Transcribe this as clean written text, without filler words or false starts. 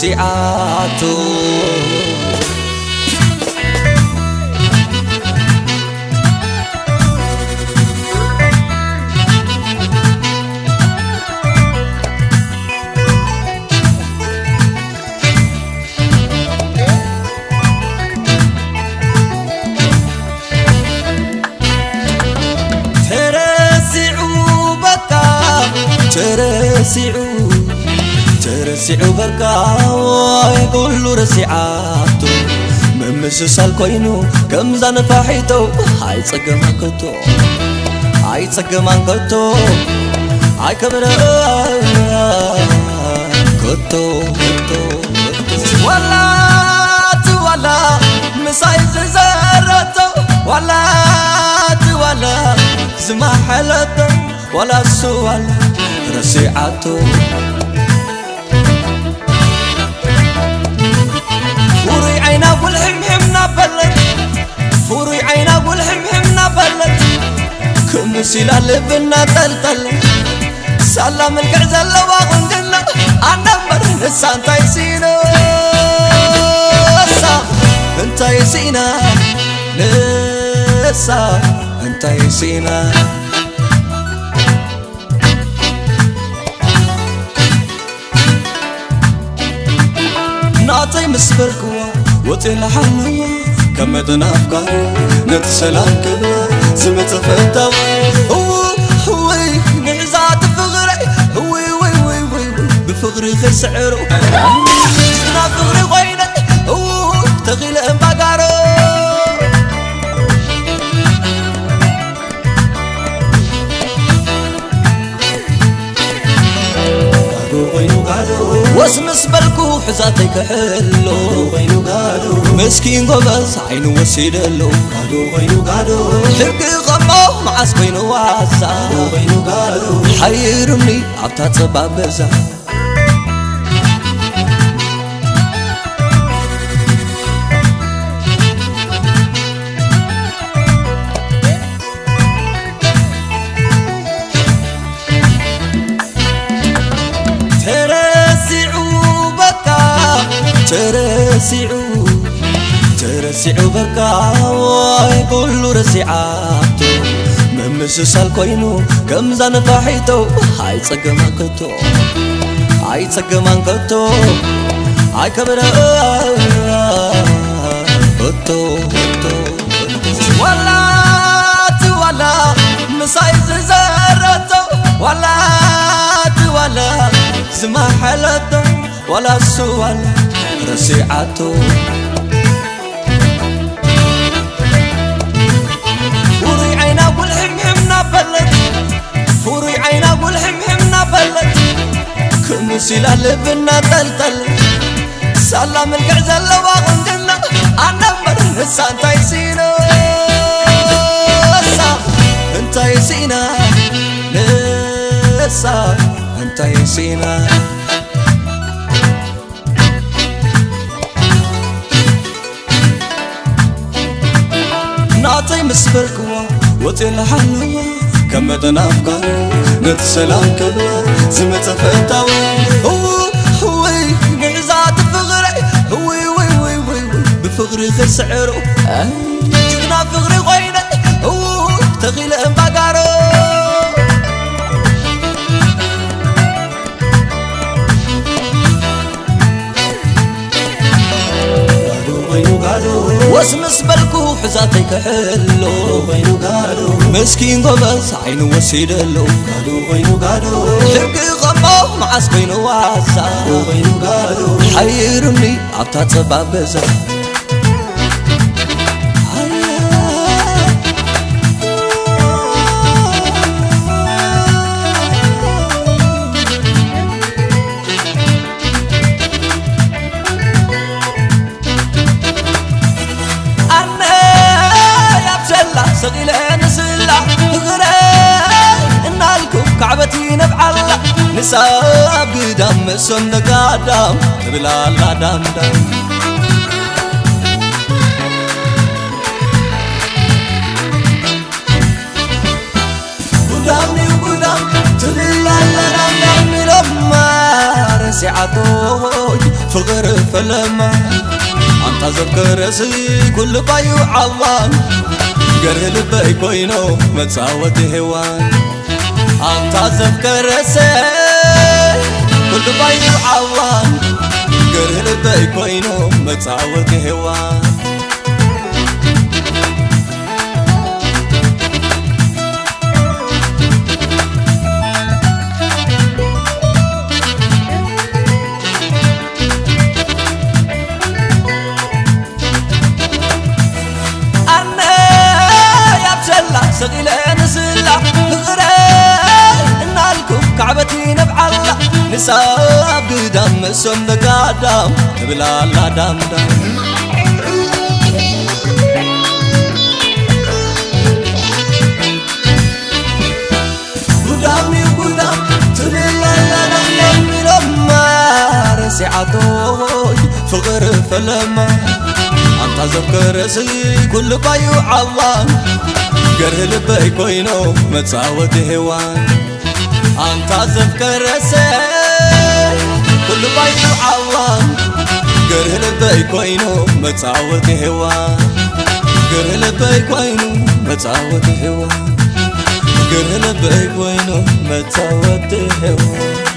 رسيعاتو ترسعو بكا ويقول له رسيعاتو ممسسال كوينو كم زان فاحيتو هاي تصقمان كتو هاي تصقمان كتو هاي كبرا كتو ولا تولا مسايز زارتو ولا تولا زما حلتو ولا سوال رسيعاتو فوري عينا والحمحم نبلت فوري عينا والحمحم نبلت كم سيلا لبنا تلتل سلام القعزة اللواغن قلنا عنبر نسا انت يسينا نسا انت يسينا نسا انت يسينا ناطي مسبركوا وطيل حلوا كمدنا أفكار نتسلام كبوا زمت فتاو هوي نعزات فغري هوي بفغري خسعرو نا فغري غينك تغيل بقارو واسمس بالكو حزاتي كحلو غينو قادو مسكين قبس عينو وسيدلو قادو غينو قادو حقي غمو معاس بينو واسا غينو قادو حيرني عبتا تصبابزا ترسعو بكا ويقول له رسيعاتو ممسسال كوينو كم زان فاحيتو هاي تصقمان كتو هاي تصقمان كتو هاي كبرا كتو ولا تولا مسايز زارتو ولا تولا زما حلتو ولا سوال رسيعاتو فوري عينا والحمحم نبلت فوري عينا والحمحم نبلت كم سيلا لبنا تلتل سلام القعزة اللواغن قلنا عنبر نسا انت يسينا نسا انت يسينا نسا انت يسينا ناطي مسبركوا وطيل حلوا كمدنا أفكار نتسلام كبوا زمت فتاو هوي نعزات فغري هوي بفغري خسعرو جبنا فغري غينك تغيل بقارو واسمس بالكو حزاتي كحلو غينو قادو مسكين قبس عينو وسيدلو قادو غينو قادو حقي غمو معاس بينو واسا غينو قادو حيرني عبتا تصبابزا سقيلين سلا غري انالكو كعبتي نبعلا نساب قدام سن قدام تبلا لا دام دام قدامي وقدام تبلا لا دام دام لما رسعتو فقر فلما أنت ذكر سي كل بايو عوان قره لبي كوينو متساوت هوان أنت ذكر سي كل بايو عوان قره لبي كوينو متساوت هوان سقيلين سلا فقرين نالكم كعبتي نبعلا نساب دم سمدك آدم بلا لا دم دم قدامي قدام تللا لا من أمار سعتوي فقر فلما أنت ذكر سي كل بايو عوان قره لبي كوينو متساوت هوان أنت ذكر سي كل بايو عوان قره لبي كوينو متساوت هوان قره لبي كوينو متساوت هوان قره لبي كوينو متساوت هوان